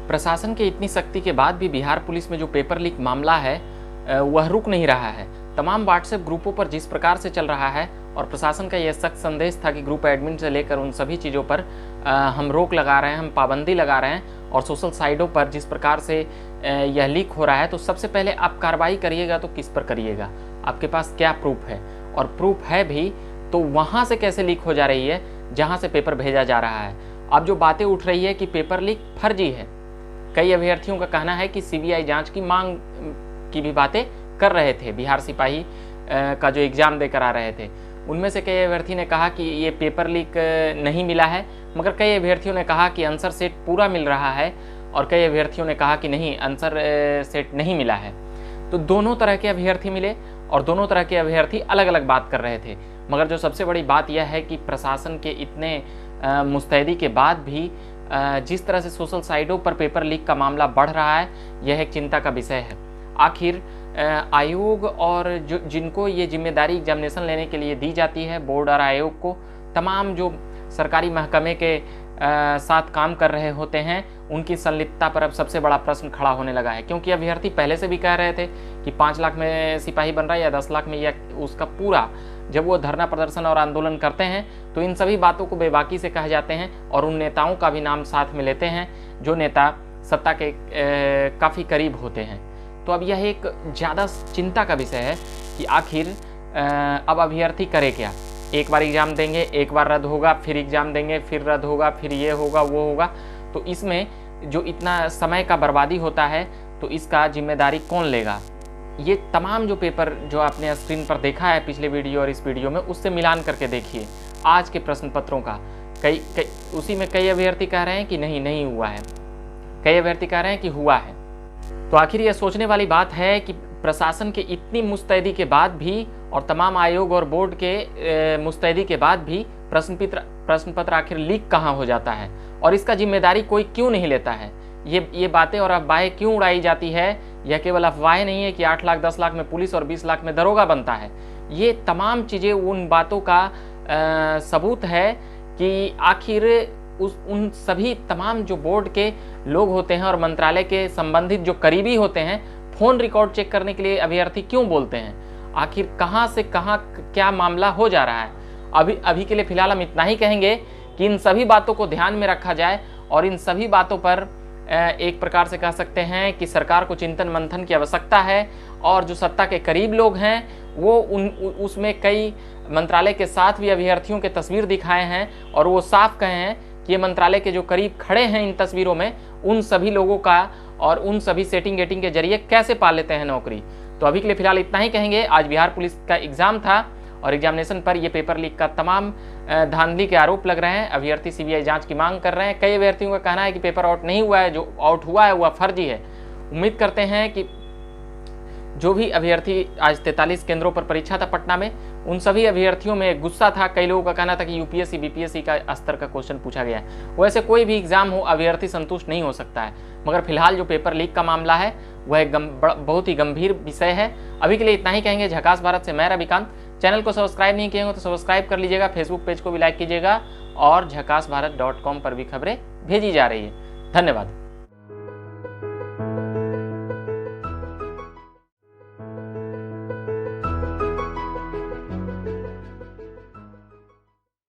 प्रशासन के इतनी सख्ती के बाद भी बिहार पुलिस में जो पेपर लीक मामला है वह रुक नहीं रहा है। तमाम व्हाट्सएप ग्रुपों पर जिस प्रकार से चल रहा है और प्रशासन का यह सख्त संदेश था कि ग्रुप एडमिन से लेकर उन सभी चीज़ों पर हम रोक लगा रहे हैं, हम पाबंदी लगा रहे हैं और सोशल साइटों पर जिस प्रकार से यह लीक हो रहा है, तो सबसे पहले आप कार्रवाई करिएगा तो किस पर करिएगा, आपके पास क्या प्रूफ है, और प्रूफ है भी तो वहाँ से कैसे लीक हो जा रही है जहाँ से पेपर भेजा जा रहा है। अब जो बातें उठ रही है कि पेपर लीक फर्जी है, कई अभ्यर्थियों का कहना है कि सीबीआई जांच की मांग की भी बातें कर रहे थे। बिहार सिपाही का जो एग्ज़ाम देकर आ रहे थे, उनमें से कई अभ्यर्थी ने कहा कि ये पेपर लीक नहीं मिला है, मगर कई अभ्यर्थियों ने कहा कि आंसर सेट पूरा मिल रहा है और कई अभ्यर्थियों ने कहा कि नहीं, आंसर सेट नहीं मिला है। तो दोनों तरह के अभ्यर्थी मिले और दोनों तरह के अभ्यर्थी अलग अलग बात कर रहे थे। मगर जो सबसे बड़ी बात यह है कि प्रशासन के इतने मुस्तैदी के बाद भी जिस तरह से सोशल साइटों पर पेपर लीक का मामला बढ़ रहा है, यह एक चिंता का विषय है। आखिर आयोग और जो जिनको ये जिम्मेदारी एग्जामिनेशन लेने के लिए दी जाती है, बोर्ड और आयोग को, तमाम जो सरकारी महकमे के साथ काम कर रहे होते हैं, उनकी संलिप्तता पर अब सबसे बड़ा प्रश्न खड़ा होने लगा है। क्योंकि अभ्यर्थी पहले से भी कह रहे थे कि 5 लाख में सिपाही बन रहा है या 10 लाख में, या उसका पूरा, जब वो धरना प्रदर्शन और आंदोलन करते हैं तो इन सभी बातों को बेबाकी से कह जाते हैं और उन नेताओं का भी नाम साथ में लेते हैं जो नेता सत्ता के काफ़ी करीब होते हैं। तो अब यह एक ज़्यादा चिंता का विषय है कि आखिर अब अभ्यर्थी करे क्या। एक बार एग्ज़ाम देंगे, एक बार रद्द होगा, फिर एग्ज़ाम देंगे, फिर रद्द होगा, फिर ये होगा वो होगा। तो इसमें जो इतना समय का बर्बादी होता है, तो इसका जिम्मेदारी कौन लेगा। ये तमाम जो पेपर जो आपने स्क्रीन पर देखा है पिछले वीडियो और इस वीडियो में, उससे मिलान करके देखिए आज के प्रश्न पत्रों का। उसी में कई अभ्यर्थी कह रहे हैं कि नहीं हुआ है, कई अभ्यर्थी कह रहे हैं कि हुआ है। तो आखिर यह सोचने वाली बात है कि प्रशासन के इतनी मुस्तैदी के बाद भी और तमाम आयोग और बोर्ड के मुस्तैदी के बाद भी प्रश्न पत्र आखिर लीक कहाँ हो जाता है और इसका जिम्मेदारी कोई क्यों नहीं लेता है। ये बातें और अफवाहें क्यों उड़ाई जाती है। यह केवल अफवाहें नहीं है कि 8 लाख 10 लाख में पुलिस और 20 लाख में दरोगा बनता है। ये तमाम चीज़ें उन बातों का सबूत है कि आखिर उन सभी तमाम जो बोर्ड के लोग होते हैं और मंत्रालय के संबंधित जो करीबी होते हैं, फ़ोन रिकॉर्ड चेक करने के लिए अभ्यर्थी क्यों बोलते हैं। आखिर कहाँ से कहाँ क्या मामला हो जा रहा है। अभी के लिए फ़िलहाल हम इतना ही कहेंगे कि इन सभी बातों को ध्यान में रखा जाए और इन सभी बातों पर एक प्रकार से कह सकते हैं कि सरकार को चिंतन मंथन की आवश्यकता है। और जो सत्ता के करीब लोग हैं वो उसमें कई मंत्रालय के साथ भी अभ्यर्थियों के तस्वीर दिखाए हैं और वो साफ कहे हैं कि ये मंत्रालय के जो करीब खड़े हैं इन तस्वीरों में, उन सभी लोगों का और उन सभी सेटिंग गेटिंग के जरिए कैसे पा लेते हैं नौकरी। तो अभी के लिए फिलहाल इतना ही कहेंगे। आज बिहार पुलिस का एग्जाम था और एग्जामिनेशन पर यह पेपर लीक का तमाम धांधली के आरोप लग रहे हैं। अभ्यर्थी सीबीआई जांच की मांग कर रहे हैं। कई अभ्यर्थियों का कहना है कि पेपर आउट नहीं हुआ है, जो आउट हुआ है वह फर्जी है। उम्मीद करते हैं कि जो भी अभ्यर्थी आज 43 केंद्रों पर परीक्षा था पटना में, उन सभी अभ्यर्थियों में गुस्सा था। कई लोगों का कहना था कि यूपीएससी बीपीएससी का स्तर का क्वेश्चन पूछा गया है। वैसे कोई भी एग्जाम हो, अभ्यर्थी संतुष्ट नहीं हो सकता है। मगर फिलहाल जो पेपर लीक का मामला है वह एक बहुत ही गंभीर विषय है। अभी के लिए इतना ही कहेंगे। झकास भारत से मैं रविकांत। चैनल को सब्सक्राइब नहीं किए हो तो सब्सक्राइब कर लीजिएगा, फेसबुक पेज को भी लाइक कीजिएगा और झकासभारत.com पर भी खबरें भेजी जा रही है। धन्यवाद।